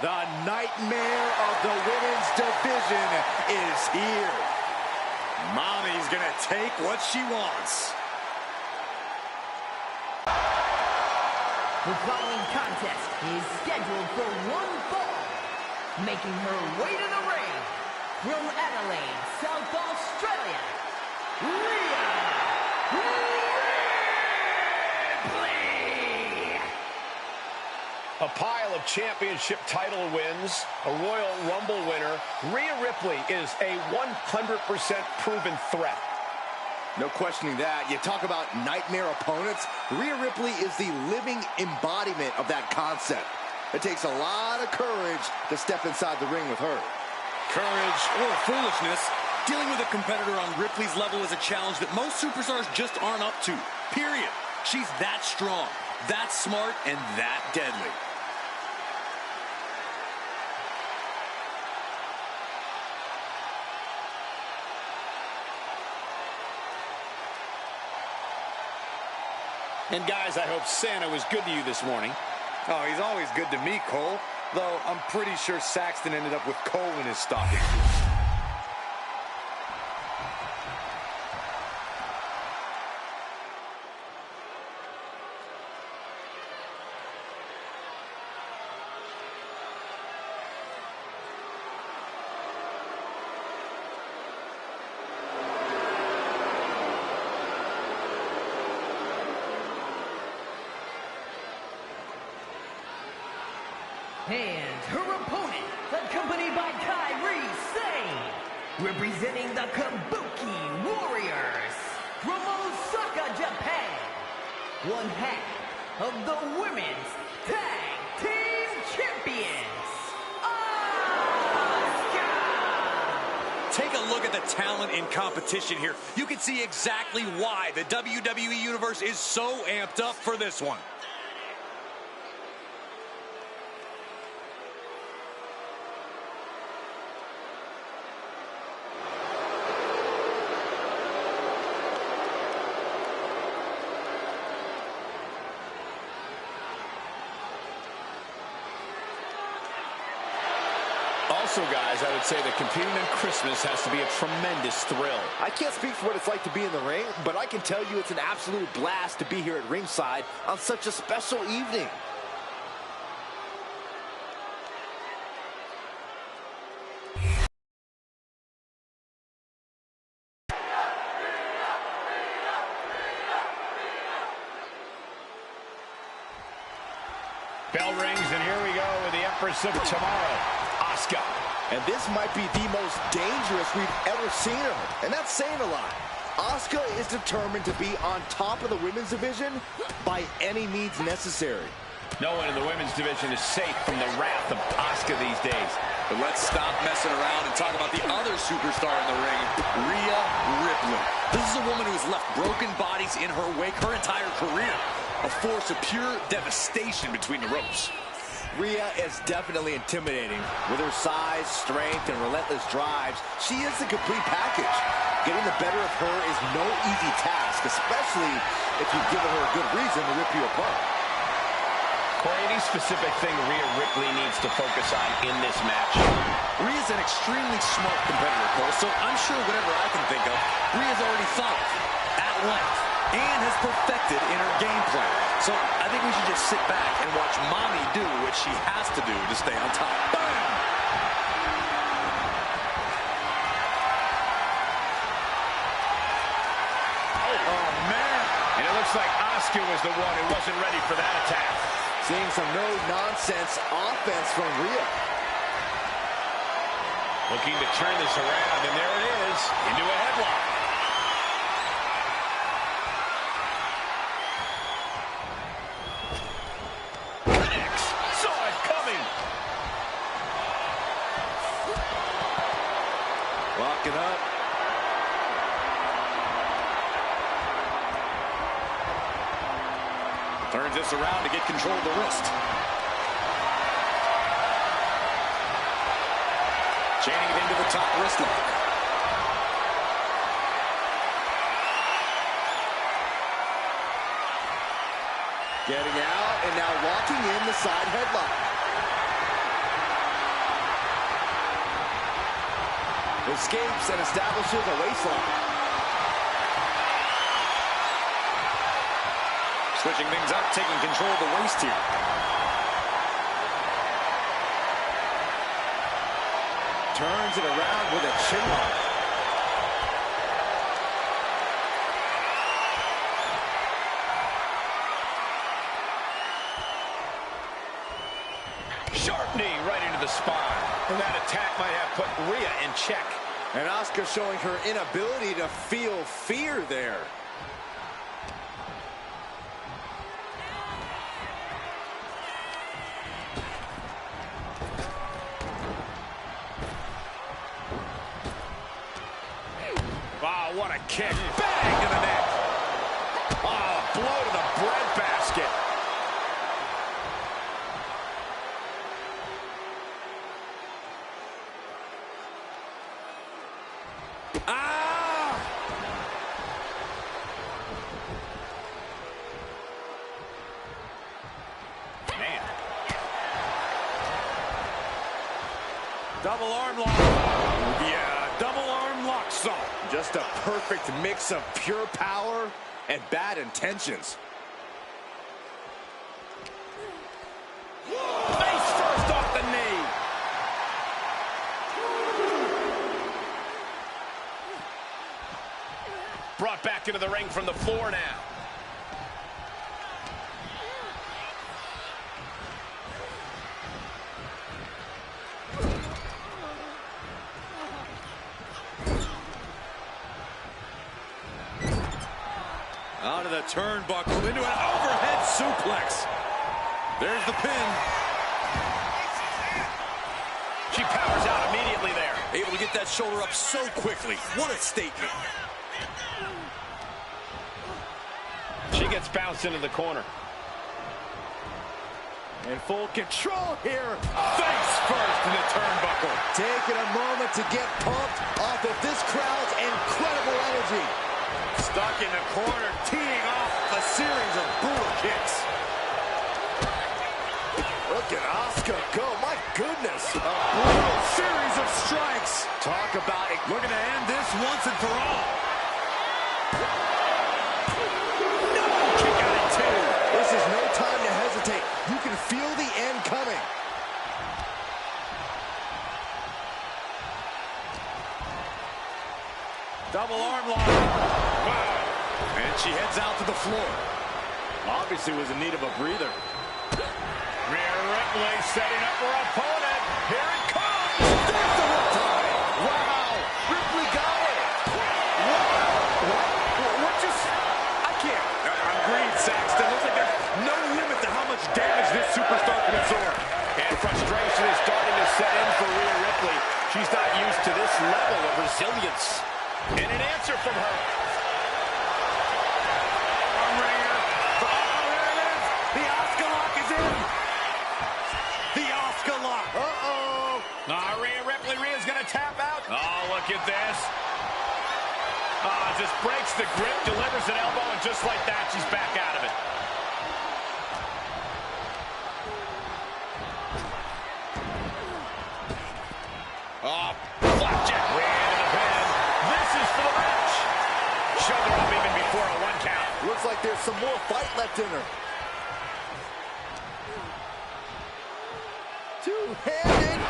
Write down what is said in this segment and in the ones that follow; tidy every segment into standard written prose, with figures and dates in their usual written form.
The nightmare of the women's division is here. Mommy's gonna take what she wants. The following contest is scheduled for one fall. Making her way to the ring from Adelaide, South Australia, Rhea Ripley. A pile of championship title wins, a Royal Rumble winner, Rhea Ripley is a 100% proven threat. No questioning that. You talk about nightmare opponents. Rhea Ripley is the living embodiment of that concept. It takes a lot of courage to step inside the ring with her. Courage or foolishness, dealing with a competitor on Ripley's level is a challenge that most superstars just aren't up to. Period. She's that strong, that smart, and that deadly. And guys, I hope Santa was good to you this morning. Oh, he's always good to me, Cole. Though I'm pretty sure Saxton ended up with coal in his stocking. And her opponent, accompanied by Kairi Sane, representing the Kabuki Warriors from Osaka, Japan, one half of the Women's Tag Team Champions, Asuka! Take a look at the talent in competition here. You can see exactly why the WWE Universe is so amped up for this one. Also, guys, I would say that competing on Christmas has to be a tremendous thrill. I can't speak for what it's like to be in the ring, but I can tell you it's an absolute blast to be here at ringside on such a special evening. Bell rings, and here we go with the Empress of Tomorrow, Asuka. And this might be the most dangerous we've ever seen her, and that's saying a lot. Asuka is determined to be on top of the women's division by any means necessary. No one in the women's division is safe from the wrath of Asuka these days. But let's stop messing around and talk about the other superstar in the ring, Rhea Ripley. This is a woman who has left broken bodies in her wake her entire career. A force of pure devastation between the ropes. Rhea is definitely intimidating. With her size, strength, and relentless drives, she is the complete package. Getting the better of her is no easy task, especially if you've given her a good reason to rip you apart. Corey, any specific thing Rhea Ripley needs to focus on in this match? Rhea's an extremely smart competitor, Cole, so I'm sure whatever I can think of, Rhea's already thought of at length and has perfected in her game plan. So I think we should just sit back and watch Mommy do what she has to do to stay on top. Bam! Oh, man. And it looks like Asuka was the one who wasn't ready for that attack. Seeing some no-nonsense offense from Rhea. Looking to turn this around, and there it is, into a headlock. Connects. Saw it coming. Locking up. Turns this around to get control of the wrist. Chaining it into the top wrist lock. Getting out and now locking in the side headlock. Escapes and establishes a waistline. Switching things up, taking control of the waist here. Turns it around with a chin lock. Sharp knee right into the spine. And that attack might have put Rhea in check. And Asuka showing her inability to feel fear there. Wow, what a kick. Bang to the neck. Oh, blow to the breadbasket. Ah! Man. Double arm lock. Yeah, double arm lock song. Just a perfect mix of pure power and bad intentions. Face first off the knee. Brought back into the ring from the floor now. Out of the turnbuckle into an overhead suplex. There's the pin. She powers out immediately there. Able to get that shoulder up so quickly. What a statement. She gets bounced into the corner. In full control here. Face first in the turnbuckle. Taking a moment to get pumped off of this crowd's incredible energy. Stuck in the corner, teeing off a series of brutal kicks. Look at Asuka go. My goodness. A brutal series of strikes. Talk about it. Looking to end this once and for all. No! Kick out at two. This is no time to hesitate. You can feel the end coming. Double arm lock. Wow. And she heads out to the floor. Obviously was in need of a breather. Rhea Ripley setting up her opponent. Here it comes. There's the riptide. Wow. Ripley got it. Wow. What just... I can't. Agreed, Saxton. Looks like there's no limit to how much damage this superstar can absorb. And frustration is starting to set in for Rhea Ripley. She's not used to this level of resilience. And an answer from her. Ringer. Oh, there it is. The Asuka lock is in. The Asuka lock. Uh-oh. Rhea Ripley. Rhea's going to tap out. Oh, look at this. Just breaks the grip, delivers an elbow, and just like that, she's back out of it. Flapjack. Rhea into the pin. This is for the match. Shoulder up even before a 1 count. Looks like there's some more fight left in her. Two-handed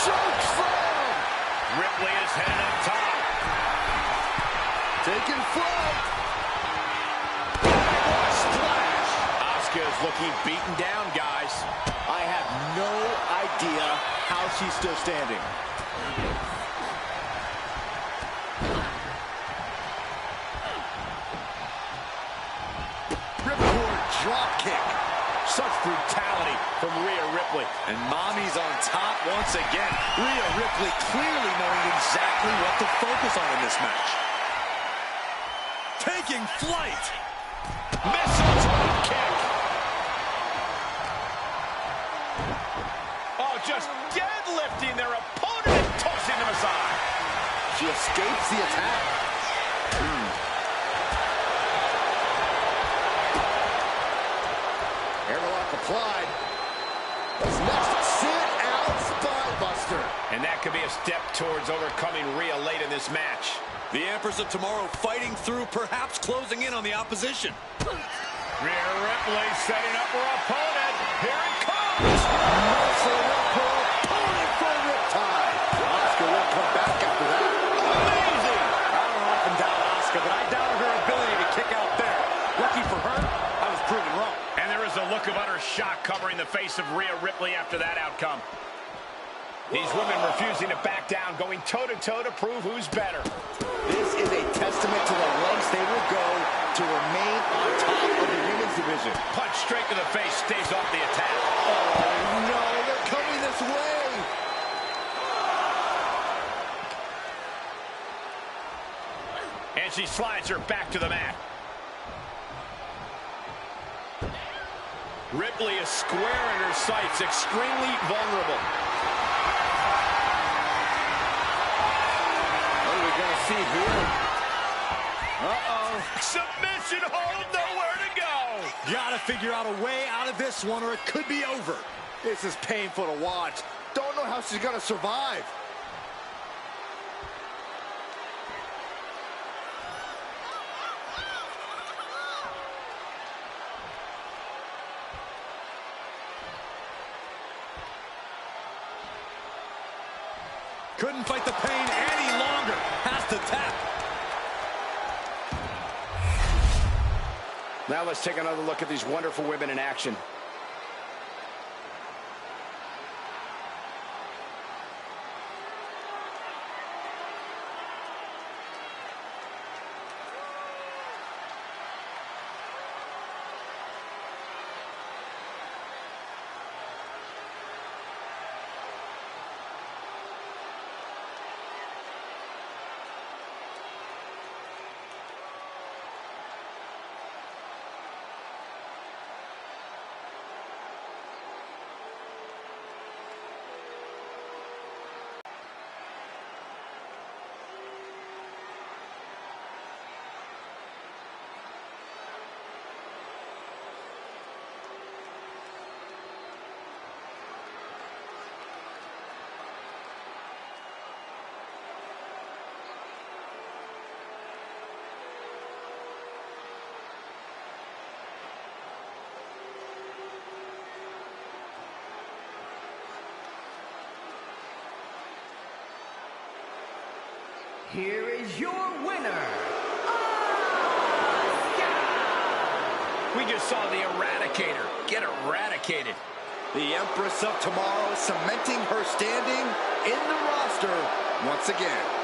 choke slam. Ripley is headed up top. Taking flight. Splash. Asuka is looking beaten down, guys. I have no idea how she's still standing. Ripcord drop kick. Such brutality from Rhea Ripley. And Mommy's on top once again. Rhea Ripley clearly knowing exactly what to focus on in this match. Taking flight. Missile drop kick. Oh, just deadlifting their opponent and tossing them aside. She escapes the attack. Airlock applied. What's next? Sit out spine buster. And that could be a step towards overcoming Rhea late in this match. The Empress of Tomorrow fighting through, perhaps closing in on the opposition. Rhea Ripley setting up her opponent. Here it comes! Muscle up her opponent for a riptide. Asuka will come back after that. Amazing! I don't often doubt Asuka, but I doubted her ability to kick out there. Lucky for her, I was proven wrong. And there is a look of utter shock covering the face of Rhea Ripley after that outcome. These women refusing to back down, going toe-to-toe to prove who's better. This is a testament to the lengths they will go to remain on top of the women's division. Punch straight to the face, stays off the attack. Oh, no, they're coming this way. And she slides her back to the mat. Ripley is square in her sights, extremely vulnerable. What are we going to see here? Uh-oh. Submission hold, nowhere to go. Gotta figure out a way out of this one, or it could be over. This is painful to watch. Don't know how she's going to survive. Couldn't fight the pain any longer. Has to tap. Now let's take another look at these wonderful women in action. Here is your winner, We just saw the Eradicator get eradicated. The Empress of Tomorrow cementing her standing in the roster once again.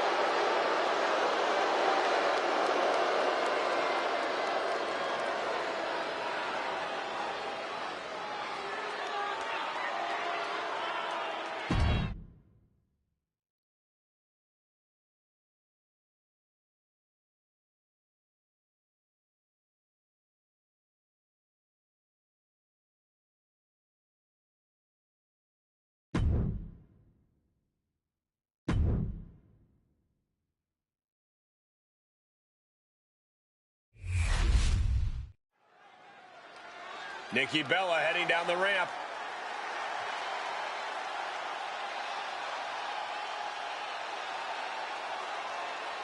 Nikki Bella heading down the ramp.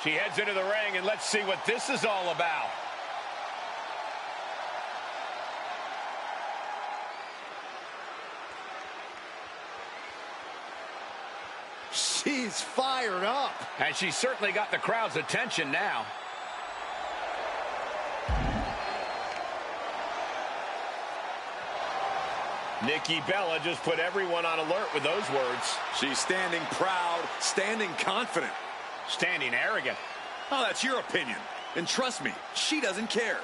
She heads into the ring, and let's see what this is all about. She's fired up. And she's certainly got the crowd's attention now. Nikki Bella just put everyone on alert with those words. She's standing proud, standing confident. Standing arrogant. Oh, that's your opinion. And trust me, she doesn't care.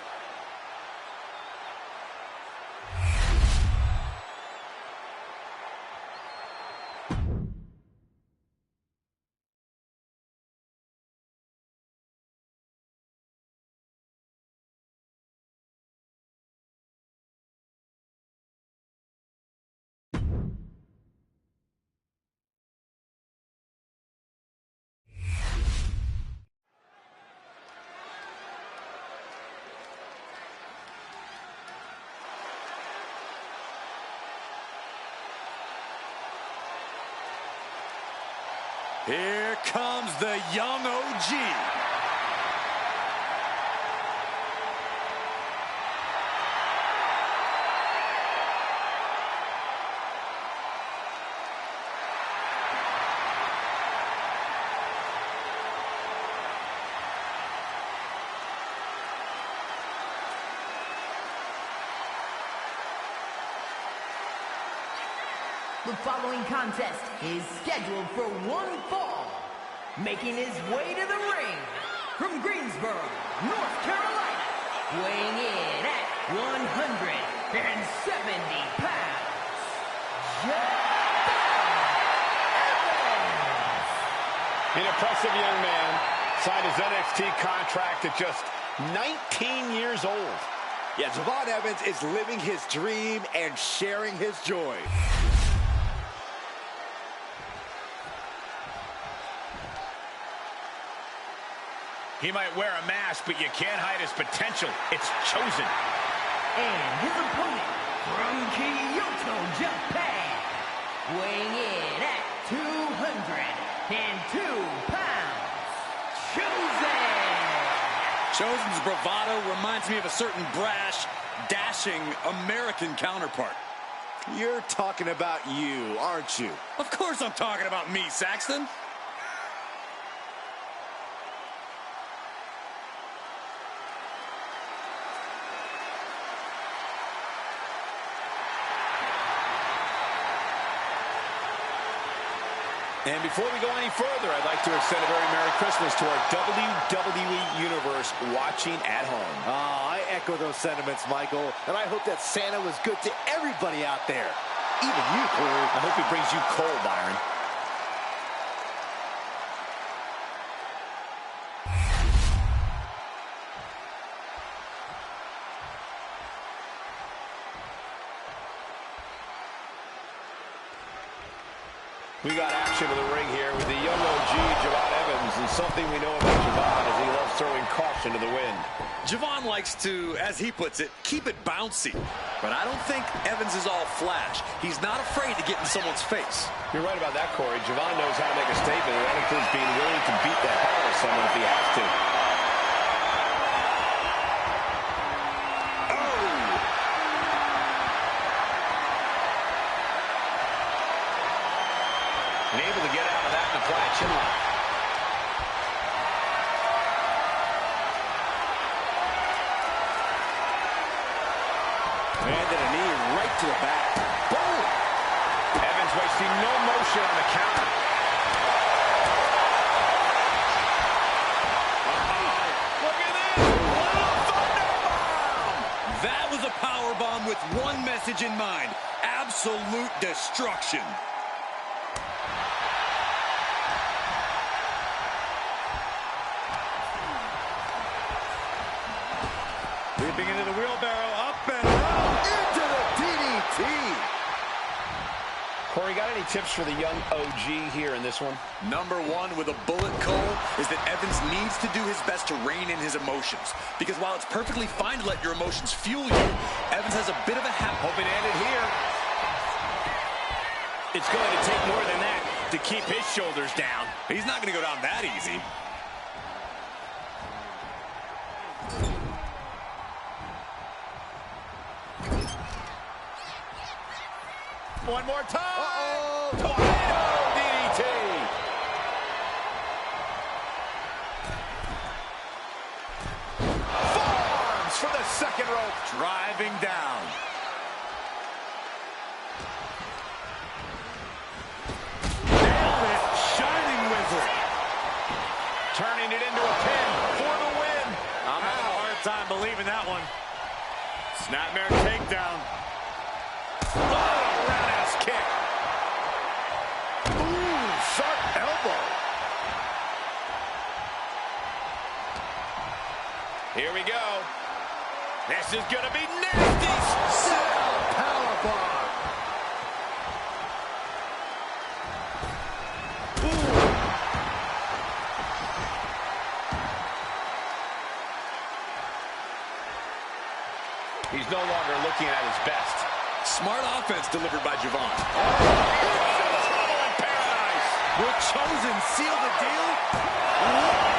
Here comes the young OG. The following contest is scheduled for one fall. Making his way to the ring from Greensboro, North Carolina, weighing in at 170 pounds, An impressive young man signed his NXT contract at just 19 years old. Yeah, Javon Evans is living his dream and sharing his joy. He might wear a mask, but you can't hide his potential. It's chosen. And his opponent from Kyoto, Japan, weighing in at 202 pounds, Chosen. Chosen's bravado reminds me of a certain brash, dashing American counterpart. You're talking about you, aren't you? Of course I'm talking about me, Saxton. And before we go any further, I'd like to extend a very Merry Christmas to our WWE Universe watching at home. Oh, I echo those sentiments, Michael. And I hope that Santa was good to everybody out there. Even you, Corey. I hope he brings you coal, Byron. We got action in the ring here with the young OG, Javon Evans, and something we know about Javon is he loves throwing caution to the wind. Javon likes to, as he puts it, keep it bouncy. But I don't think Evans is all flash. He's not afraid to get in someone's face. You're right about that, Corey. Javon knows how to make a statement, and that includes being willing to beat the hell out of someone if he has to. And able to get out of that and apply a chin lock. Landed a knee right to the back. Boom! Evans wasting no motion on the counter. Look at this! Thunderbomb! That was a power bomb with one message in mind: absolute destruction. Leaping into the wheelbarrow, up and out, into the DDT. Corey, got any tips for the young OG here in this one? Number one with a bullet, Cole, is that Evans needs to do his best to rein in his emotions. Because while it's perfectly fine to let your emotions fuel you, Evans has a bit of a habit. Hoping to end it here. It's going to take more than that to keep his shoulders down. He's not going to go down that easy. One more time. Uh-oh. Tornado DDT. Forearms for the second rope. Driving down. Nailed it. Shining Wizard. Turning it into a pin for the win. I'm having a hard time believing that one. Snapmare takedown. Oh, roundhouse kick. Ooh, sharp elbow. Here we go. This is going to be nasty. Powerbomb. He's no longer looking at his best. Smart offense delivered by Javon. Trouble in paradise. Will Chosen seal the deal? Whoa!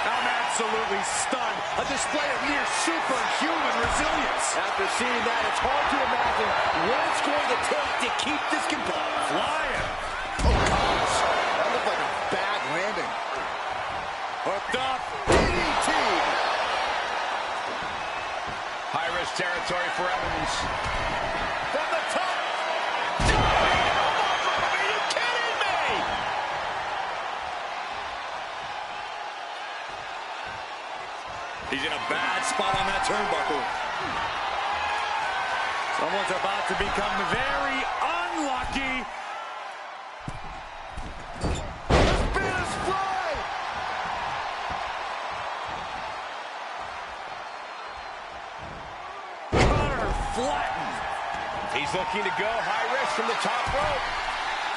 I'm absolutely stunned. A display of near superhuman resilience. After seeing that, it's hard to imagine what it's going to take to keep this composed. Flying. Oh, gosh. That looked like a bad landing. Hooked up. DDT. High-risk territory for Evans. From the top. Are you kidding me? He's in a bad spot on that turnbuckle. Someone's about to become very unlucky. Spears fly. Cutter flattened. He's looking to go high risk from the top rope.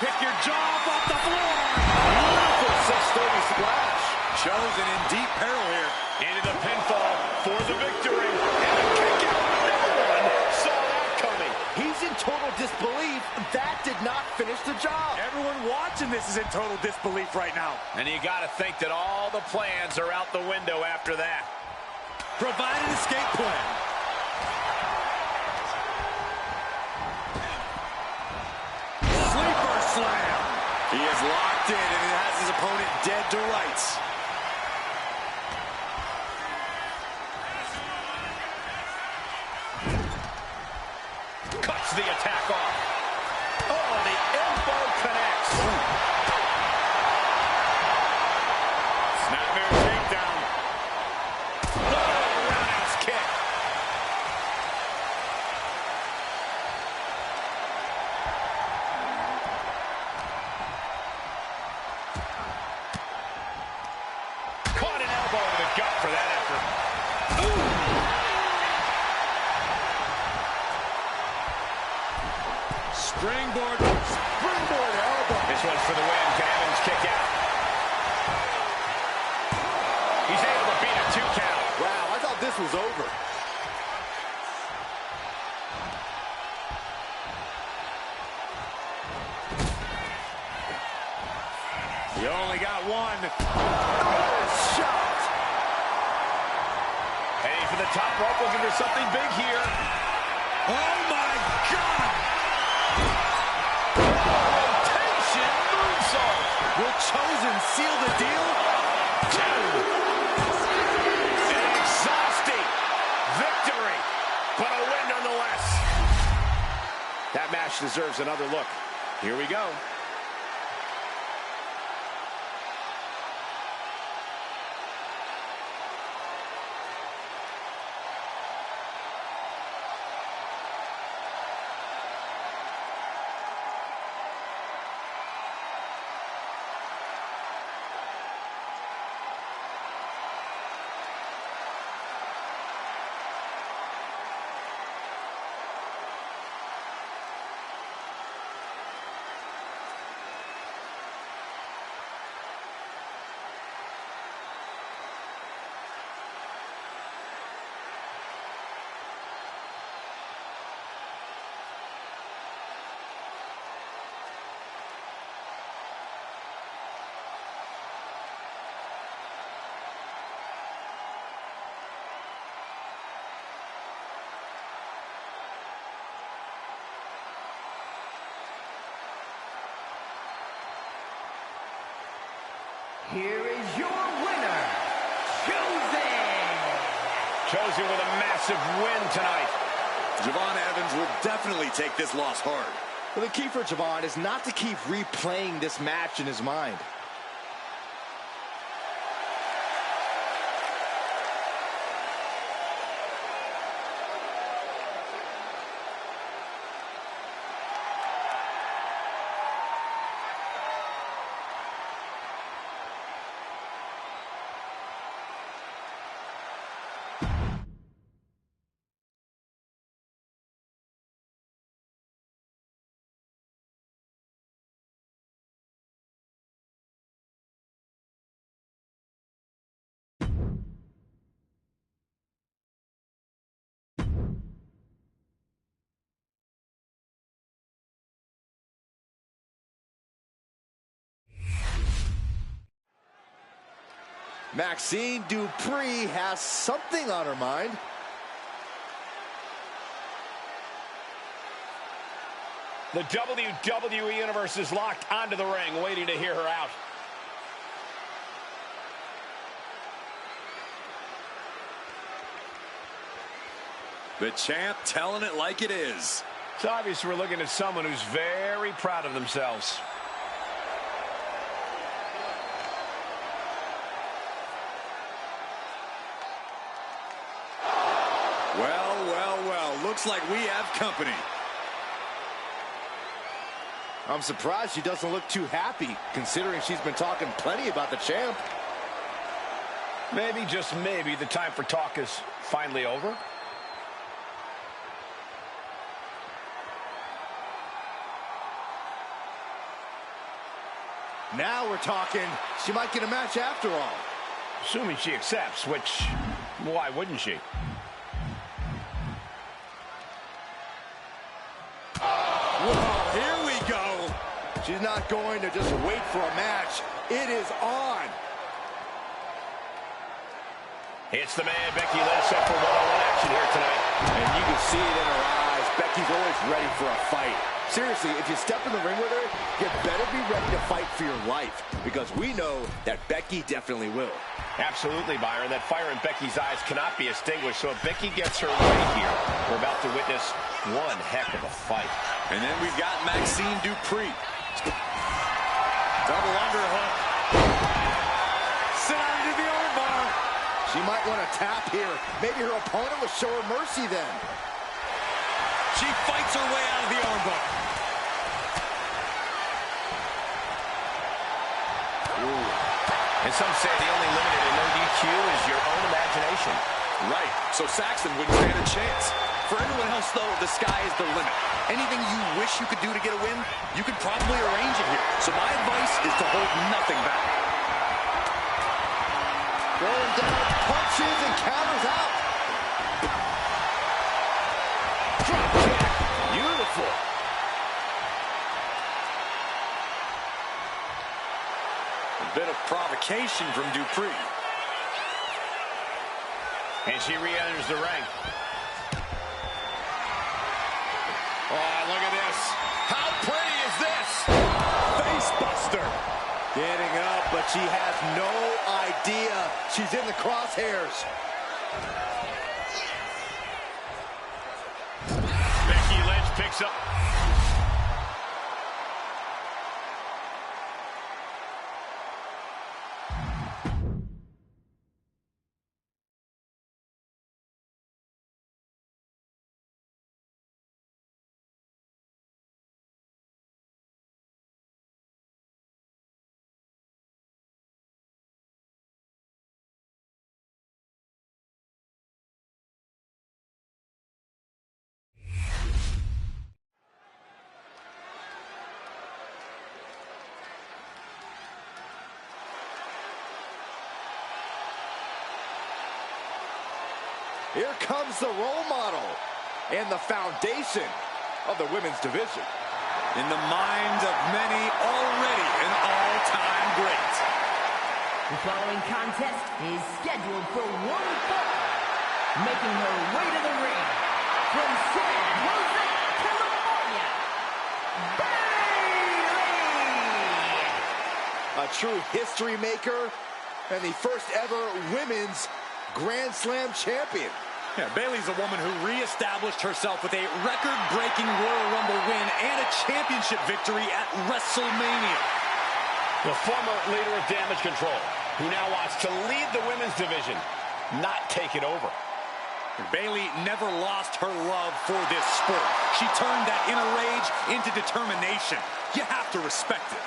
Pick your jaw off the floor. Beautiful 630 splash. Chosen in deep peril here. Into the pinfall for the victory. And a kick out. No one saw that coming. He's in total disbelief. That did not finish the job. Everyone watching this is in total disbelief right now. And you got to think that all the plans are out the window after that. Provide an escape plan. Sleeper slam. He is locked in and has his opponent dead to rights. Cuts the attack off. Oh, the elbow connects. Snapmare takedown. Oh, roundhouse kick. Caught an elbow to the gut for that effort. Springboard elbow. This one's for the win. Evans kick out. He's able to beat a 2 count. Wow, I thought this was over. You only got one. Shot. Heading for the top rope, looking for something big here. Oh my God! Rotation moonsault. Will Chosen seal the deal? An exhausting victory, but a win nonetheless. That match deserves another look. Here we go. Here is your winner, Chosen! Chosen with a massive win tonight. Javon Evans will definitely take this loss hard. Well, the key for Javon is not to keep replaying this match in his mind. Maxine Dupree has something on her mind. The WWE Universe is locked onto the ring, waiting to hear her out. The champ telling it like it is. It's obvious we're looking at someone who's very proud of themselves. Well, well, well. Looks like we have company. I'm surprised she doesn't look too happy, considering she's been talking plenty about the champ. Maybe, just maybe, the time for talk is finally over. Now we're talking. She might get a match after all. Assuming she accepts, which, why wouldn't she? Whoa, here we go. She's not going to just wait for a match. It is on. It's the man, Becky Lynch, set for one-on-one action here tonight. And you can see it in her eyes. Becky's always ready for a fight. Seriously, if you step in the ring with her, you better be ready to fight for your life, because we know that Becky definitely will. Absolutely, Byron. That fire in Becky's eyes cannot be extinguished, so if Becky gets her way here, we're about to witness one heck of a fight. And then we've got Maxine Dupree. Double underhook. Sit out into the armbar. She might want to tap here. Maybe her opponent will show her mercy then. She fights her way out of the armbar. Ooh. And some say the only limit in no DQ is your own imagination. Right, so Saxton wouldn't stand a chance. For everyone else, though, the sky is the limit. Anything you wish you could do to get a win, you could probably arrange it here. So my advice is to hold nothing back. Going down, punches and counters out. Drop kick. Beautiful. A bit of provocation from Dupree. And she re-enters the ring. Oh, look at this. How pretty is this? Face buster. Getting up, but she has no idea she's in the crosshairs. Becky Lynch picks up. Here comes the role model and the foundation of the women's division. In the minds of many, already an all-time great. The following contest is scheduled for one fall. Making her way to the ring from San Jose, California, Bayley! A true history maker and the first ever women's Grand Slam champion. Yeah, Bayley's a woman who reestablished herself with a record-breaking Royal Rumble win and a championship victory at WrestleMania. The former leader of Damage Control, who now wants to lead the women's division, not take it over. Bayley never lost her love for this sport. She turned that inner rage into determination. You have to respect it.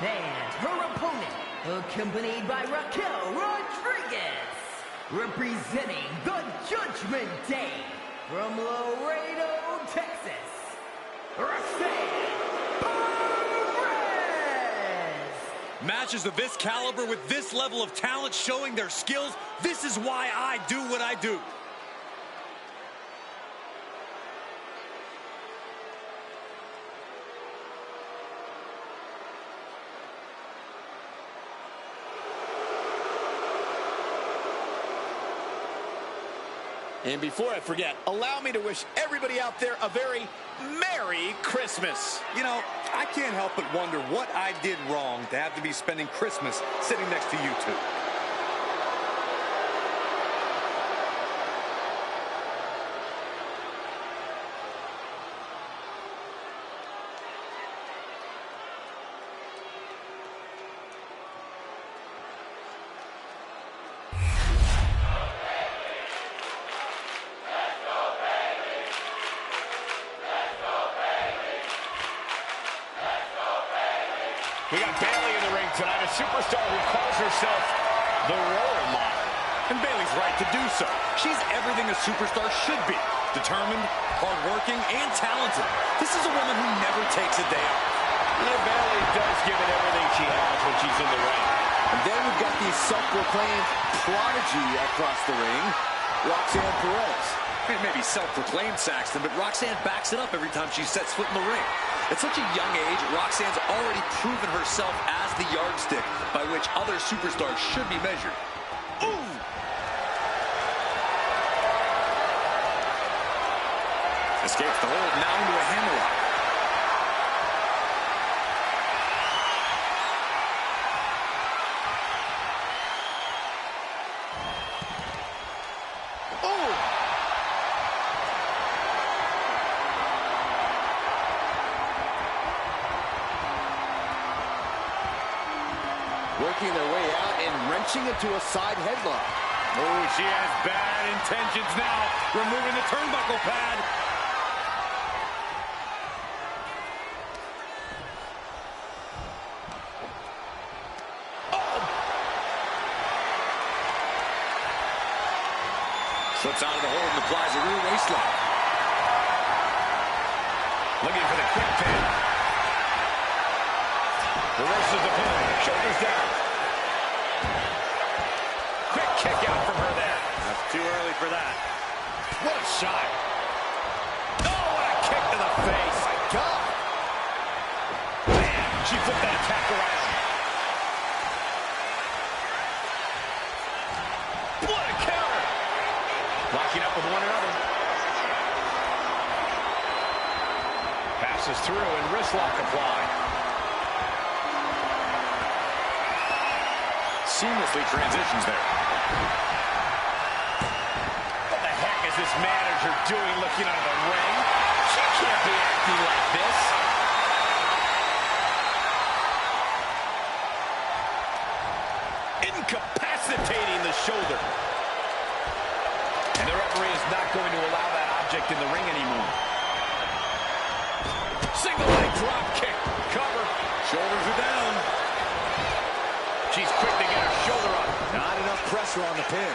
And her opponent, accompanied by Raquel Rodriguez, representing the Judgment Day from Laredo, Texas, Roxanne Perez. Matches of this caliber with this level of talent showing their skills, this is why I do what I do. And before I forget, allow me to wish everybody out there a very Merry Christmas. You know, I can't help but wonder what I did wrong to have to be spending Christmas sitting next to you two. We got Bayley in the ring tonight, a superstar who calls herself the role model. And Bayley's right to do so. She's everything a superstar should be. Determined, hardworking, and talented. This is a woman who never takes a day off. And Bayley does give it everything she has when she's in the ring. And then we've got the self-proclaimed prodigy across the ring, Roxanne Perez. It may be self-proclaimed, Saxton, but Roxanne backs it up every time she sets foot in the ring. At such a young age, Roxanne's already proven herself as the yardstick by which other superstars should be measured. Ooh! Escapes the hold, now into a hammerlock. Working their way out and wrenching into a side headlock. Oh, she has bad intentions now. Removing the turnbuckle pad. Oh! Slips out of the hold and applies a rear waistlock. Looking for the quick pin. Reverses the pin. Shoulders down. Quick kick out from her there. That's too early for that. What a shot. Oh, what a kick to the face. Oh, my God. Man, she flipped that attack around. What a counter. Locking up with one another. Passes through and wrist lock applied. Seamlessly transitions there. What the heck is this manager doing looking out of the ring? She can't be acting like this. Incapacitating the shoulder. And the referee is not going to allow that object in the ring anymore. Single leg drop kick. Cover. Shoulders are down. She's quick to get her shoulder up. Not enough pressure on the pin.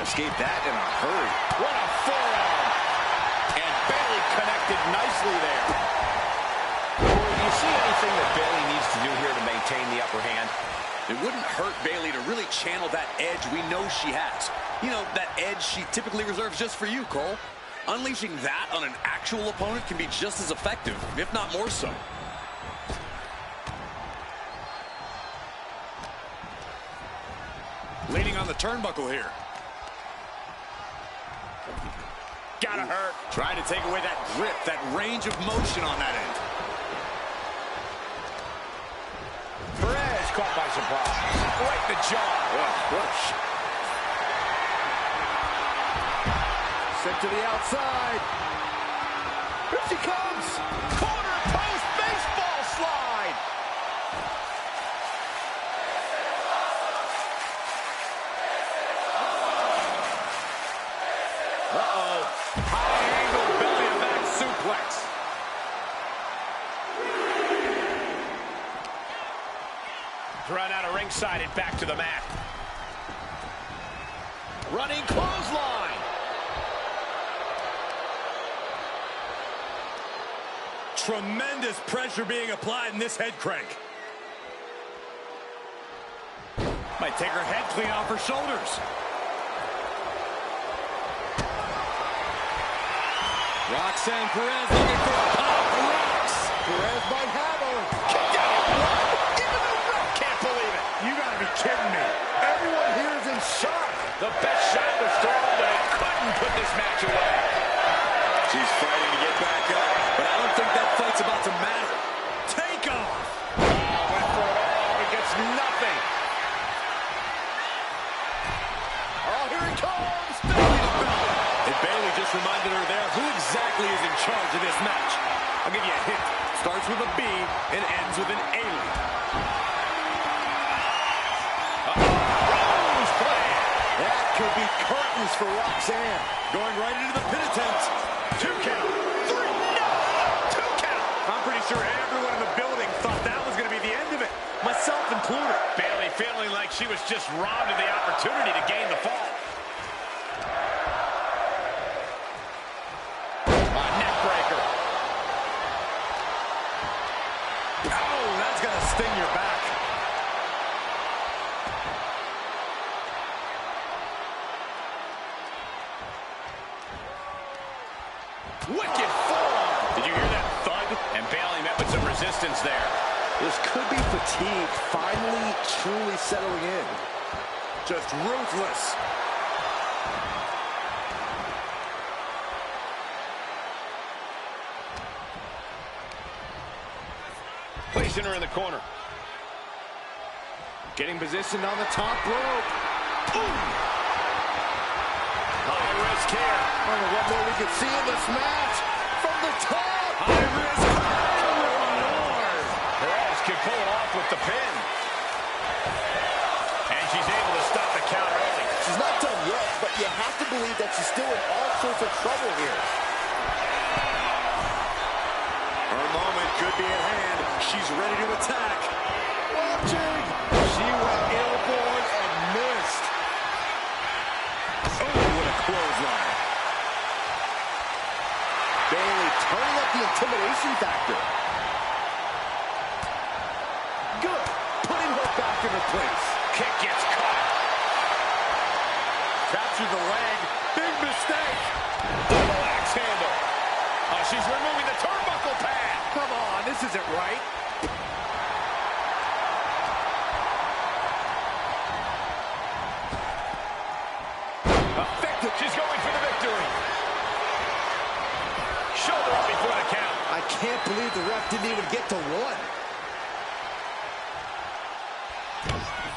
Escaped that in a hurry. What a forearm. And Bayley connected nicely there. Do you see anything that Bayley needs to do here to maintain the upper hand? It wouldn't hurt Bayley to really channel that edge we know she has. You know, that edge she typically reserves just for you, Cole. Unleashing that on an actual opponent can be just as effective, if not more so. Leaning on the turnbuckle here. Gotta hurt. Trying to take away that grip, that range of motion on that end. Perez caught by surprise. Right in the jaw. What a shot. Sent to the outside. Here she comes. Corner post baseball slide. Uh-oh. High angle belly to back suplex. ringside and back to the mat. Running clothesline. Tremendous pressure being applied in this head crank. Might take her head clean off her shoulders. Roxanne Perez looking for a pop. Rocks. Perez might have her. Kick out. Even the ref can't believe it. You gotta be kidding me. Everyone here is in shock. The best shot was thrown, but it couldn't put this match away. She's fighting to get back up, but I don't think that fight's about to matter. Take off. Went for it all, but gets nothing. Oh, here he comes. And Bayley just reminded her there who exactly is in charge of this match. I'll give you a hint. Starts with a B and ends with an alien. Rose plan. That could be curtains for Roxanne. Going right into the pin attempt. 2 count. 3. No. 2 count. I'm pretty sure everyone in the building thought that was going to be the end of it, myself included. Bayley feeling like she was just robbed of the opportunity to gain the fall. Neck breaker. Oh, that's going to sting your back. Wicked forearm. Did you hear that thud? And Bayley met with some resistance there. This could be fatigue finally truly settling in. Just ruthless. Placing her in the corner. Getting positioned on the top rope. Ooh. High risk here. I don't know what more we could see in this match. From the top. High risk. Good Lord. Perez can pull it off with the pin. And she's able to stop the count early. She's not done yet, but you have to believe that she's still in all sorts of trouble here. Her moment could be at hand. She's ready to attack. Watching. She went airborne and missed. Oh, what a clothesline. Bayley turning up the intimidation factor. Good. Putting her back in her place. Kick gets caught. Captured the leg. Big mistake. Double axe handle. She's removing the turnbuckle pad. Come on, this isn't right. Effective. She's going for the victory. Shoulder up before the count. I can't believe the ref didn't even get to one.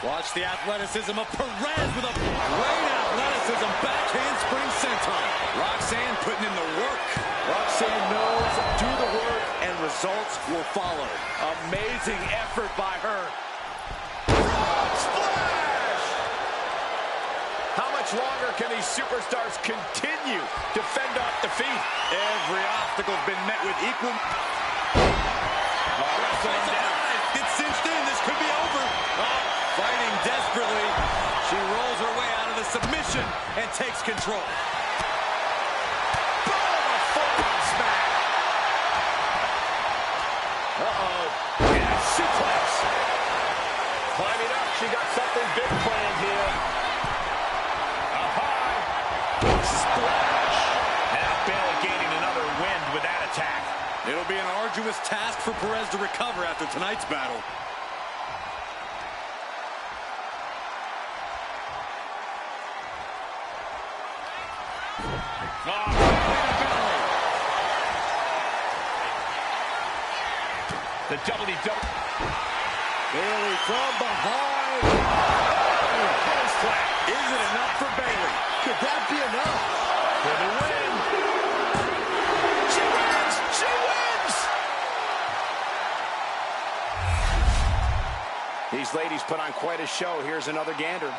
Watch the athleticism of Perez with a great athleticism. Backhand spring senton. Roxanne putting in the work. Roxanne knows, do the work, and results will follow. Amazing effort by her. Splash! How much longer can these superstars continue to fend off defeat? Every obstacle's been met with equal. Wrestling down. Gets cinched in. This could be over. Fighting desperately. She rolls her way out of the submission and takes control. Boom! A forearm smack. Uh-oh. And a suplex. Climbing up. She got something big planned here. A high splash. Now Bayley gaining another wind with that attack. It'll be an arduous task for Perez to recover after tonight's battle. The WWE. Bayley from behind. Post flat. Is it enough for Bayley? Could that be enough? For the win. She wins! She wins! These ladies put on quite a show. Here's another gander.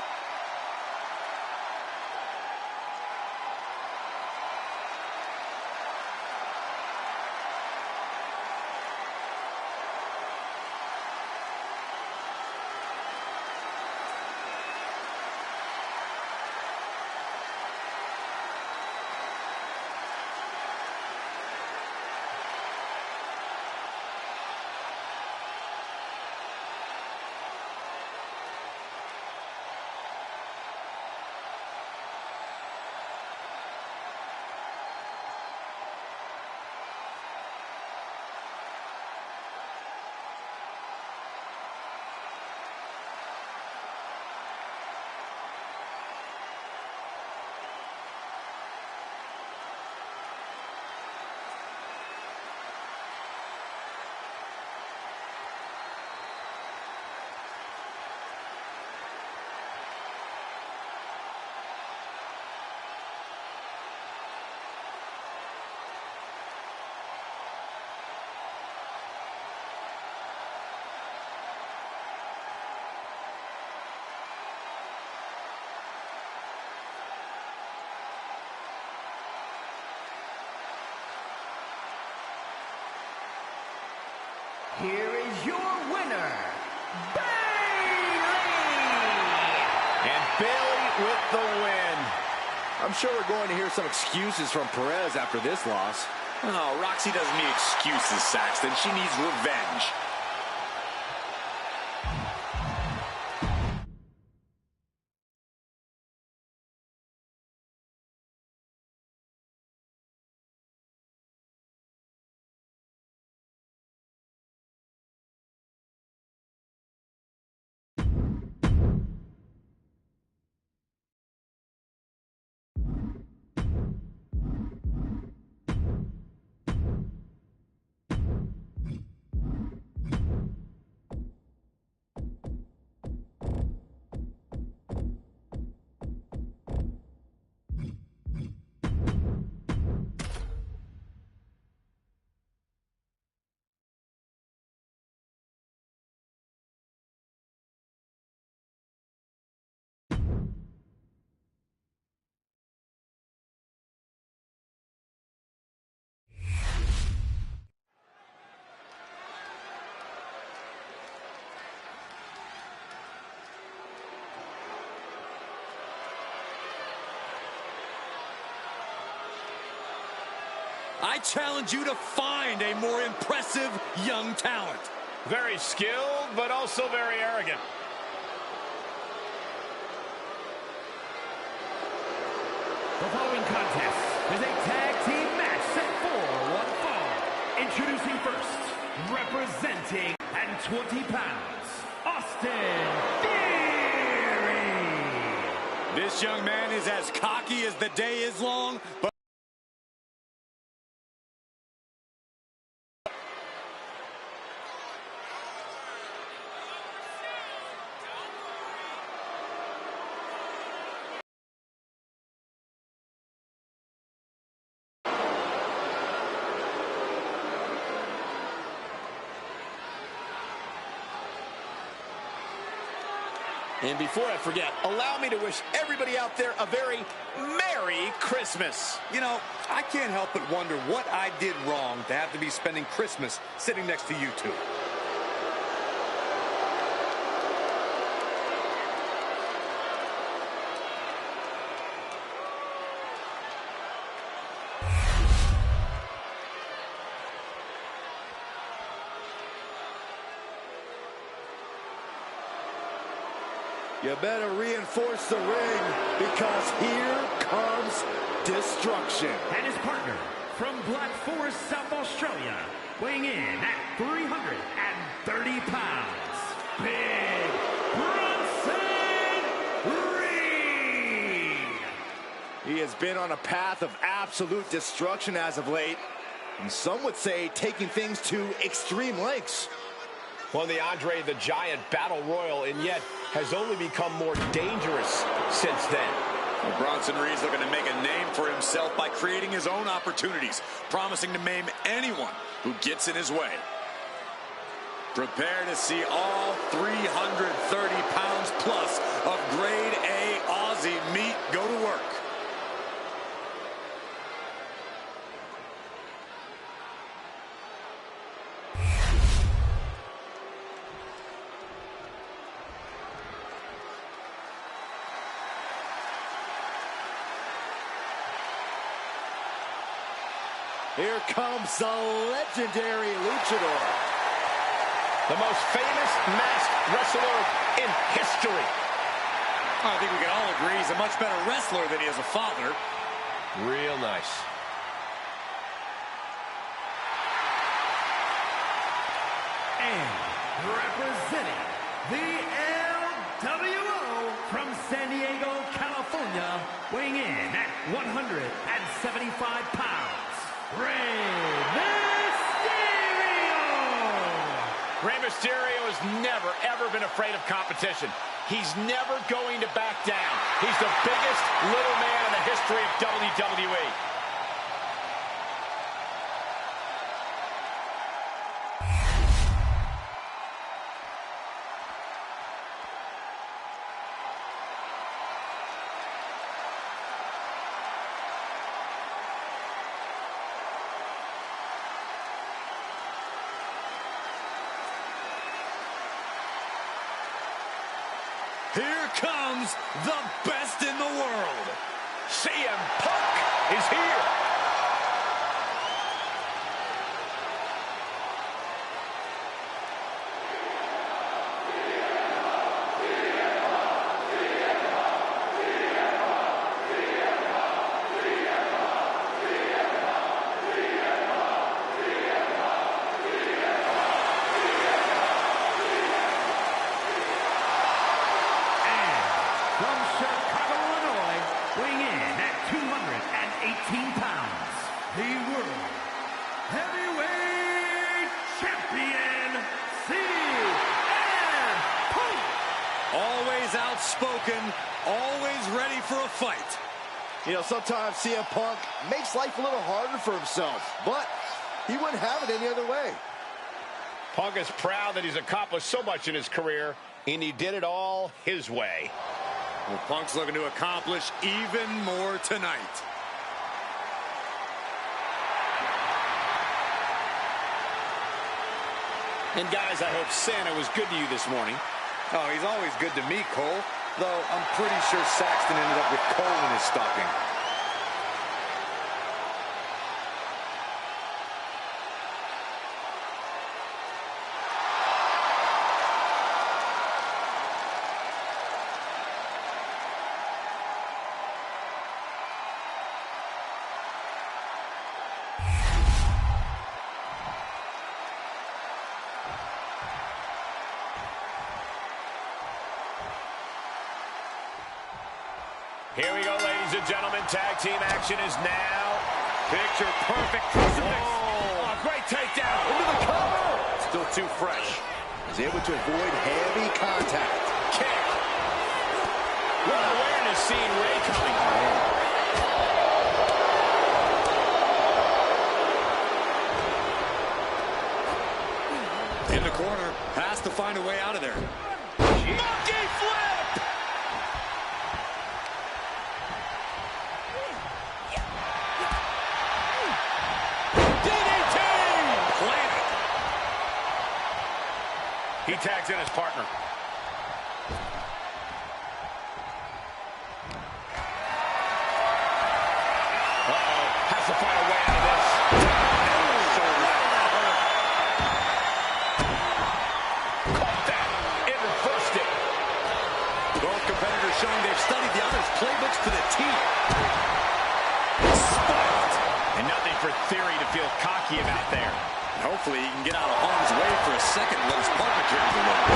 I'm sure we're going to hear some excuses from Perez after this loss. Oh, Roxy doesn't need excuses, Saxton. She needs revenge. I challenge you to find a more impressive young talent. Very skilled, but also very arrogant. The following contest is a tag team match set for one fall. Introducing first, representing at 20 pounds, Austin Theory. This young man is as cocky as the day is long, but And before I forget, allow me to wish everybody out there a very Merry Christmas. you know, I can't help but wonder what I did wrong to have to be spending Christmas sitting next to you two. You better reinforce the ring because here comes destruction. And his partner from Black Forest, South Australia, weighing in at 330 pounds, Big Bronson Reed. He has been on a path of absolute destruction as of late, and some would say taking things to extreme lengths. Won the Andre the Giant Battle Royal, and yet has only become more dangerous since then. Well, Bronson Reed's looking to make a name for himself by creating his own opportunities, promising to maim anyone who gets in his way. Prepare to see all 330 pounds plus of grade A Aussie meat go to work. Here comes the legendary luchador. The most famous masked wrestler in history. I think we can all agree he's a much better wrestler than he is a father. Real nice. And representing the LWO from San Diego, California, weighing in at 175 pounds, Rey Mysterio. Rey Mysterio has never, ever been afraid of competition. He's never going to back down. He's the biggest little man in the history of WWE. Here comes the best in the world. CM is here. Always outspoken, always ready for a fight. You know, sometimes CM Punk makes life a little harder for himself, but he wouldn't have it any other way. Punk is proud that he's accomplished so much in his career, and he did it all his way. Well, Punk's looking to accomplish even more tonight. And guys, I hope Santa was good to you this morning. Oh, he's always good to me, Cole. Though I'm pretty sure Saxton ended up with coal in his stocking. Here we go, ladies and gentlemen. Tag team action is now. Picture perfect crucifix. Oh, great takedown. Into the cover. Still too fresh. He's able to avoid heavy contact. Kick. What awareness seeing Ray coming. In the corner. Has to find a way out of there. Monkey flip! He tags in his partner. Uh-oh. Has to find a way out of this. Caught that. It reversed it. Both competitors showing they've studied the other's playbooks to the T. Spiked. And nothing for Theory to feel cocky about there. Hopefully he can get out of harm's way for a second and let his partner carry the load.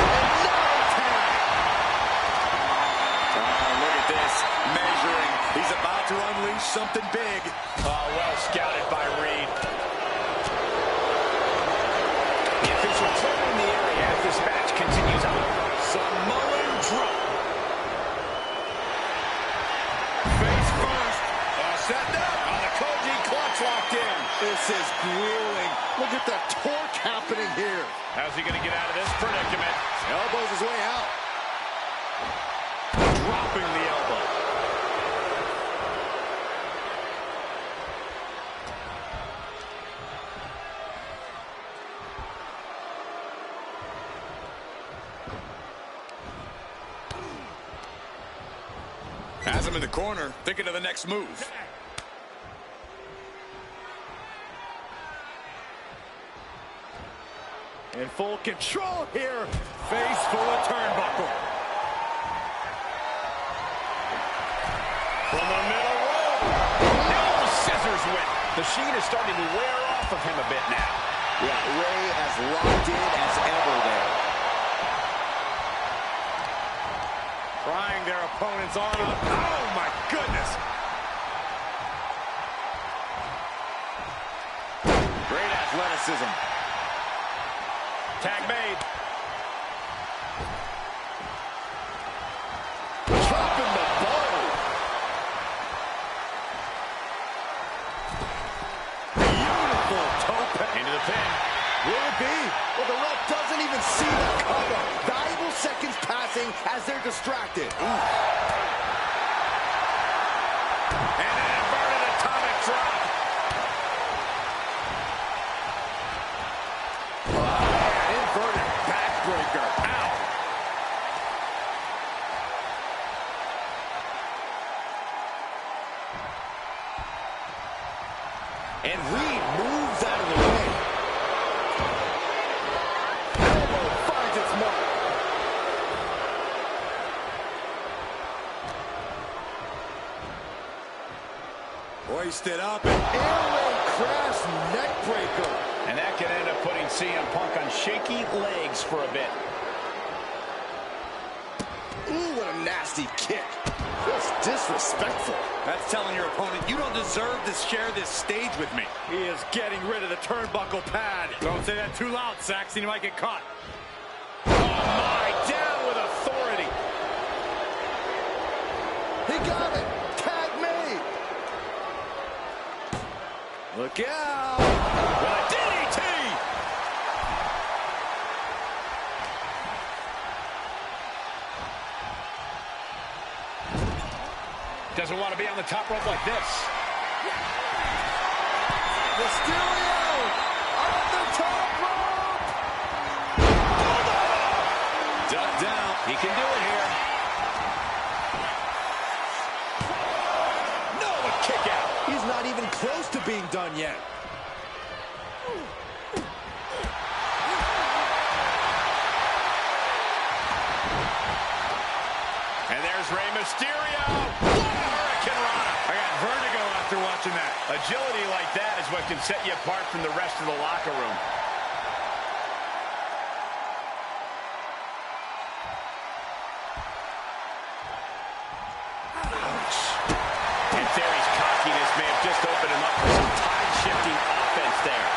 Look at this. Measuring. He's about to unleash something big. Oh, well scouted by Reed. The official clearing the area as this match continues on. Samoan drop. Face first. Set down. The Koji clutch locked in. This is grueling. Look at the torque happening here. How's he going to get out of this predicament? Elbows his way out. Dropping the elbow. Has him in the corner, thinking of the next move. In full control here. Face full of turnbuckle. From the middle rope. Now the scissors whip. The sheen is starting to wear off of him a bit now. Yeah, Ray as locked in as ever there. Prying their opponent's arm up. Oh, my goodness. Great athleticism. Tag made. Dropping the bow. Beautiful tope. Into the pin. Will it be? Well, the ref doesn't even see the cover. Valuable seconds passing as they're distracted. And an inverted atomic drop. Inverted backbreaker. Ow. And Reed moves out of the way. Elbow finds its mark. Hoisted up. Airway crash neck breaker. And that can end up putting CM Punk on shaky legs for a bit. Ooh, what a nasty kick. Just disrespectful. That's telling your opponent you don't deserve to share this stage with me. He is getting rid of the turnbuckle pad. Don't say that too loud, Saxton. You might get caught. Oh my, down with authority. He got it. Tag made. Look out. With a DDT. Doesn't want to be on the top rope like this. Mysterio on the top rope. Duck down. He can do it here. No, a kick out. He's not even close to being done yet. And there's Rey Mysterio. What a Hurricane Rana. I got vertigo after watching that. Agility like that is what can set you apart from the rest of the locker room. Ouch. And Theory's cockiness may have just opened him up for some time-shifting offense there.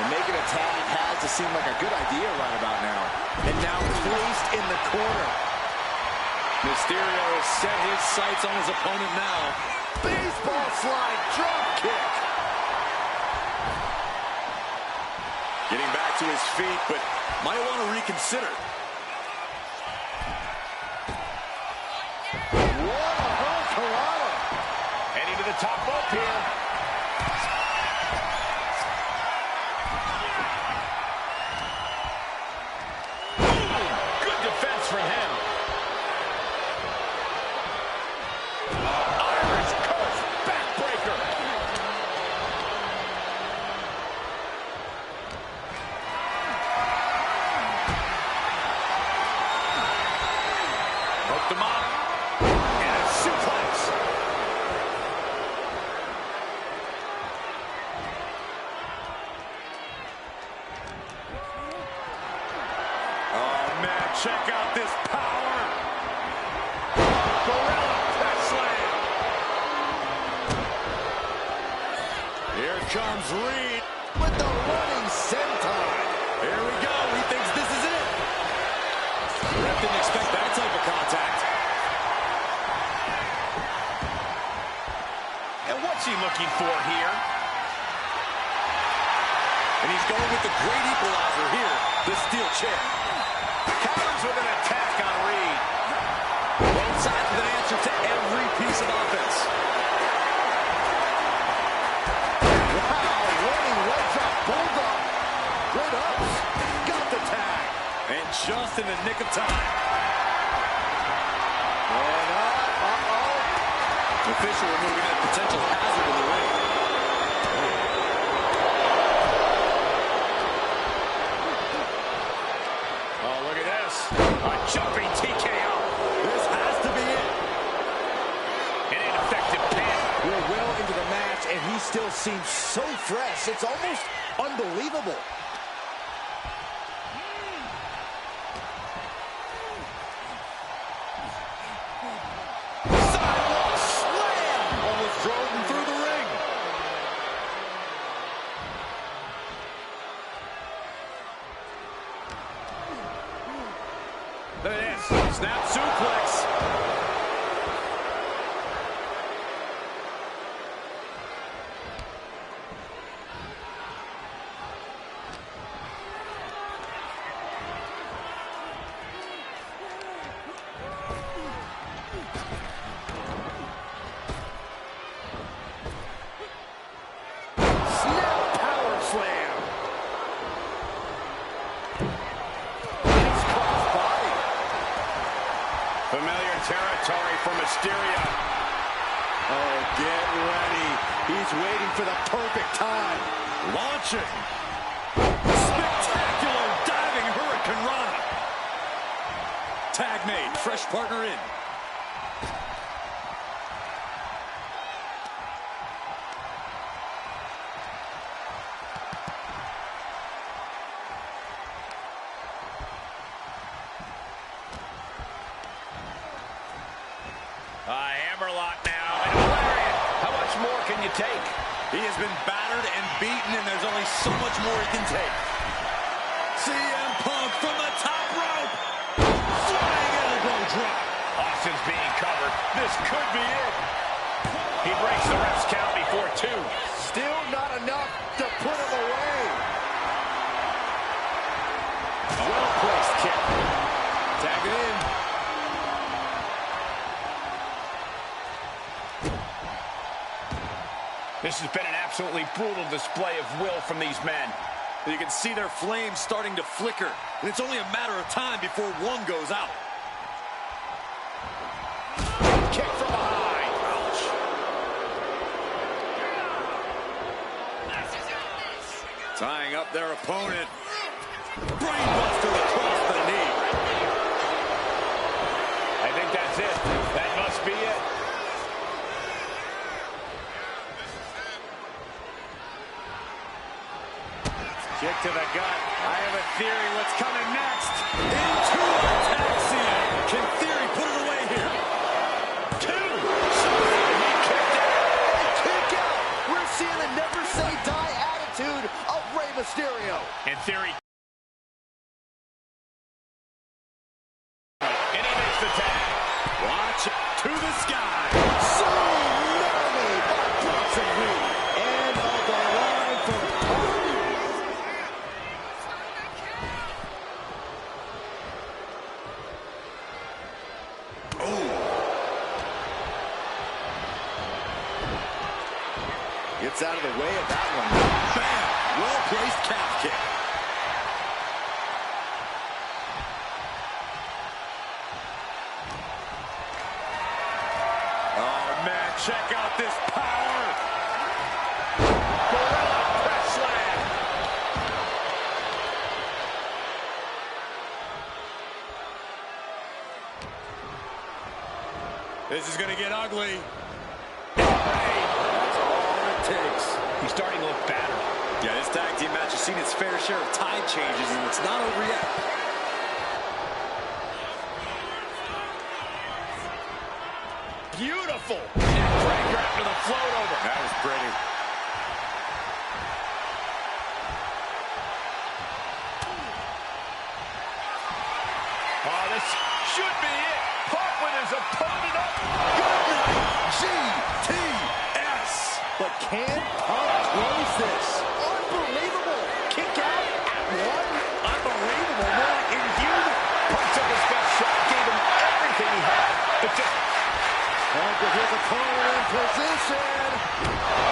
And making a tag has to seem like a good idea right about now. And now placed in the corner. Mysterio has set his sights on his opponent now. Baseball slide drop kick. Getting back to his feet, but might want to reconsider. What a hurricanrana. Heading to the top rope here. Boom! Good defense from him. Irish curse backbreaker. Hooked him up. And a suplex. Oh, man, check out this power. Gorilla press slam. Here comes Reed. With the running senton. Here we go. He thinks this is it. The ref didn't expect that type of contact. And what's he looking for here? And he's going with the great equalizer here, the steel chair. Counters with an attack on Reed. Both sides with an answer to every piece of offense. Wow, running leg drop bulldog. Great ups. Got the tag. And just in the nick of time. And uh-oh. The official removing a potential hazard in the ring. Oh, look at this. A jumping TKO. This has to be it. An ineffective pin. We're well into the match, and he still seems so fresh. It's almost unbelievable. Sidewalk slam. Almost drove him through the ring. Look at this. Snap suplex. Snap power slam. Nice cross body. Familiar territory for Mysterio. Oh, get ready. He's waiting for the perfect time. Launching. Spectacular diving Hurricane Rana. Tag made. Fresh partner in. Hammerlock now, and a lariat. How much more can you take? He has been battered and beaten, and there's only so much more he can take. CM Punk from the top rope. Flying elbow drop. Austin's being covered. This could be it. He breaks the ref's count before 2. Still not enough to put him away. A well-placed kick. Tag it in. This has been an absolutely brutal display of will from these men. You can see their flames starting to flicker, and it's only a matter of time before one goes out. Kick from behind. Ouch. Tying up their opponent. Brainbuster across the knee. I think that's it. That must be it. Kick to the gut. I have a theory what's coming next. Into Ataxia. Can Theory put it away here? 2. He kicked out. Kick out. We're seeing the never say die attitude of Rey Mysterio. In Theory. And he makes the tag. Watch it to the sky. So gnarly by Bronson Reed. End of the line for Punk. Gets out of the way of that one. Bam! Well-placed calf kick. Oh, man, check out this power. Gorilla press slam. This is going to get ugly. Takes. He's starting to look battered. Yeah, this tag team match has seen its fair share of tide changes, and it's not over yet. Beautiful. Neckbreaker after the float over. That was pretty. Oh, this should be it. Punk with his opponent up. Good night, GTS. But can Punk close this? Unbelievable. Kick out at 1. Unbelievable. More like inhuman. Punk took his best shot, gave him everything he had, but just... Punk with his opponent in position.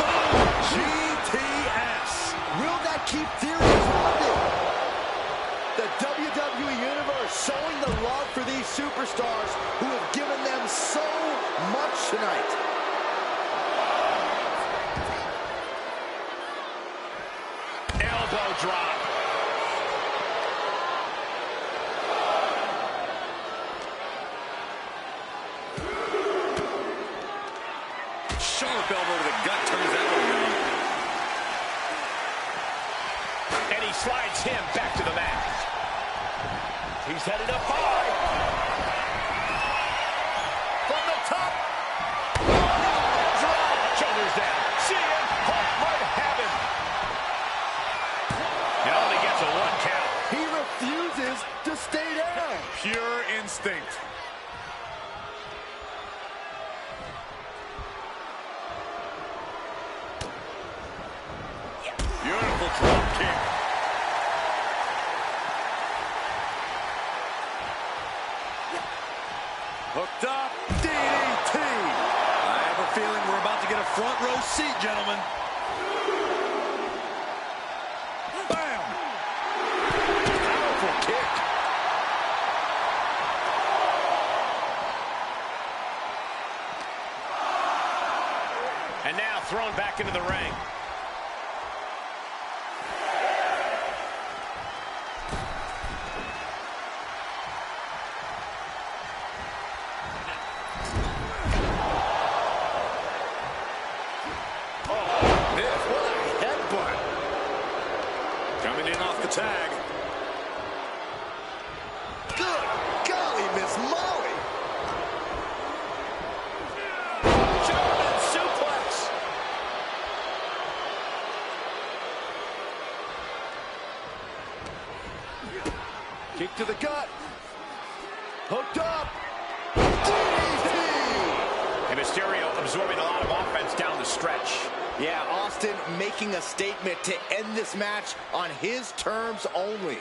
Boom. GTS. Will that keep Theory grounded? The WWE Universe showing the love for these superstars who have given them so much tonight. Elbow drop. Sharp elbow to the gut turns that one around. And he slides him back to the mat. He's headed up high. From the top. Drop. Shoulders down. CM Punk might have him. And only gets a 1 count. He refuses to stay down. Pure instinct. Beautiful drop kick. Hooked up. DDT. I have a feeling we're about to get a front row seat, gentlemen. Bam. Powerful kick. And now thrown back into the ring. Coming in off the tag. Good golly, Miss Molly. German suplex. Kick to the gut. Hooked up. DDT. And Mysterio absorbing a lot of offense down the stretch. Yeah, Austin making a statement to end this match on his terms only.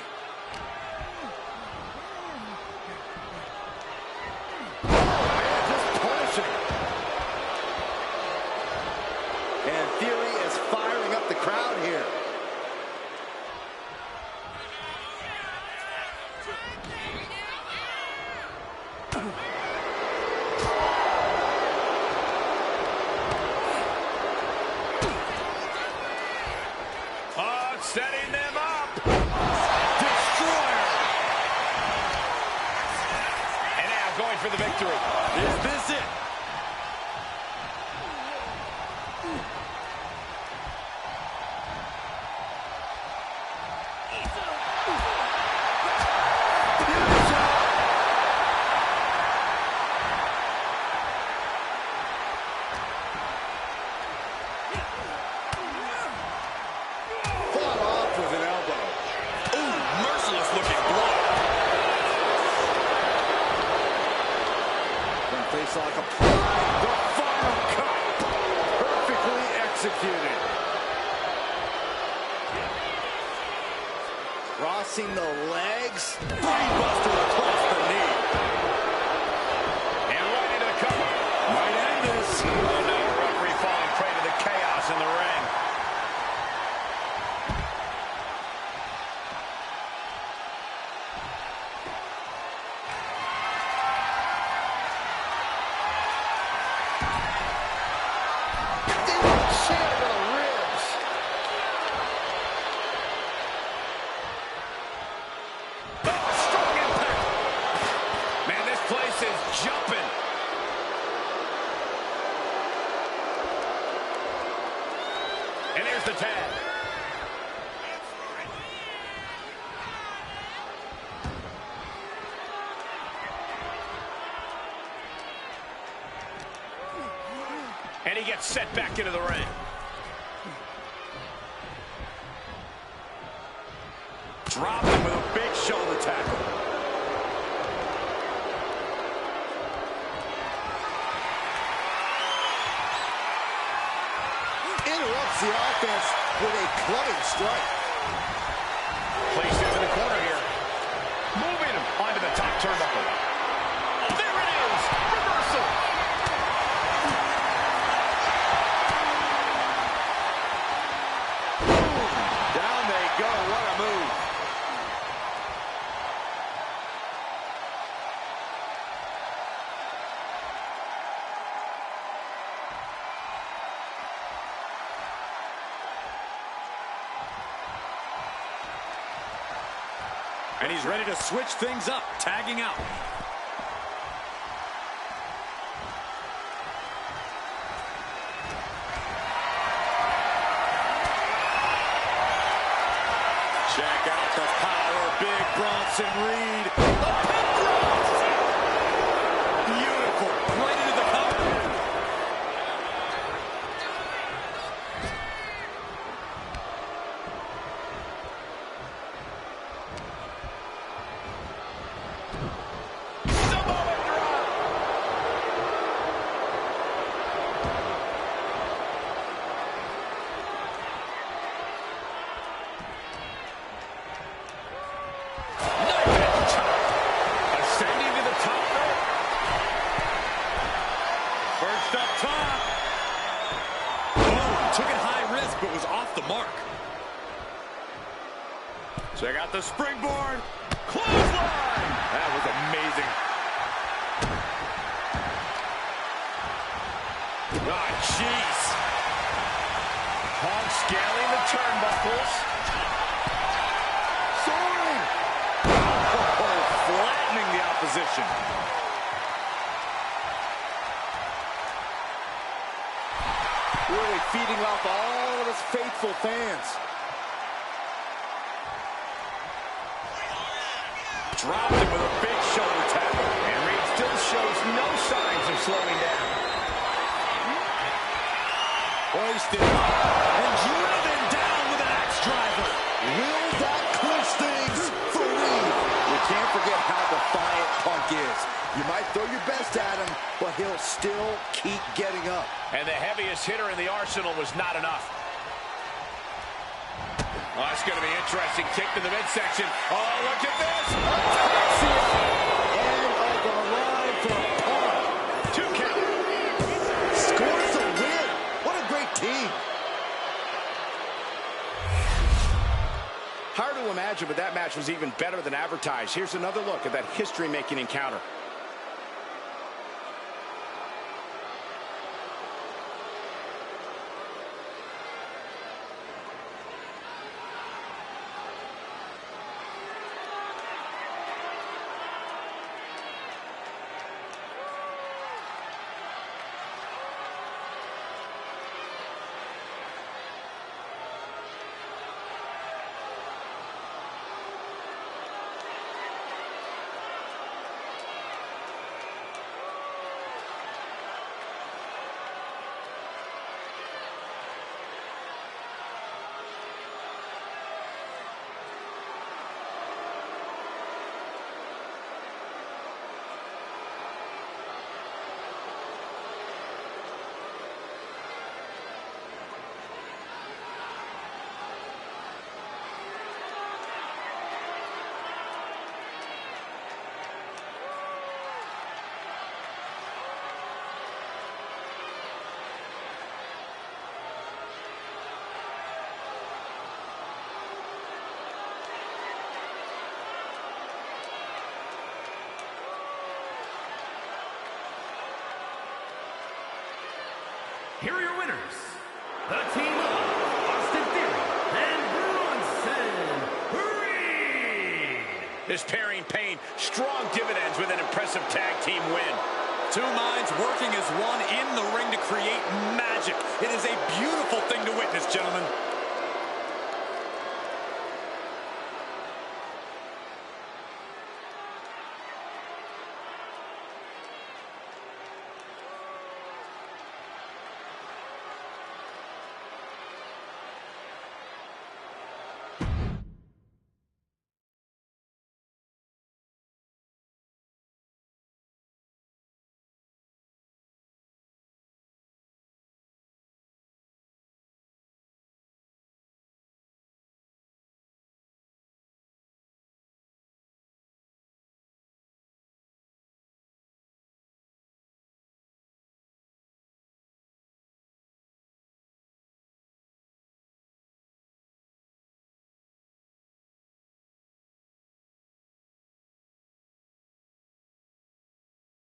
Oh, man, just punishing. And Theory is firing up the crowd here. Setting them up. Destroyer. And now going for the victory. Is this it? Face like a pride. The final cut. Perfectly executed. Crossing the legs. Brainbuster across the knee. And right into the cover. Might end this. Oh no, referee falling prey to the chaos in the ring. Jumping. And here's the tag. And he gets set back into the ring. Dropped him with a big shoulder tackle. Interrupts the offense with a clubbing strike. Placed him in the corner here. Moving him onto the top turnbuckle. Oh, there it is! Reversal! Down they go. What a move. And he's ready to switch things up, tagging out. Check out the power, big Bronson Reed. A pin drop! Beautiful, right into the cover. But was off the mark. Check out the springboard. Clothesline. That was amazing. Oh, jeez. Punk scaling the turnbuckles. Soaring. Oh, flattening the opposition. Really feeding off all of his faithful fans. Dropped him with a big shoulder tackle. And Reed still shows no signs of slowing down. Hoisted. And driven down with an axe driver. Will that clinch things for Reed? You can't forget how defiant Punk is. You might throw your best at him, but he'll still keep getting up. And the heaviest hitter in the arsenal was not enough. Oh, that's going to be interesting. Kick to the midsection. Oh, look at this. End of the line for Punk. 2 count. Scores the win. What a great team. Hard to imagine, but that match was even better than advertised. Here's another look at that history-making encounter. Here are your winners, the team of Austin Theory and Bronson Reed. This pairing paid strong dividends with an impressive tag team win. Two minds working as one in the ring to create magic. It is a beautiful thing to witness, gentlemen.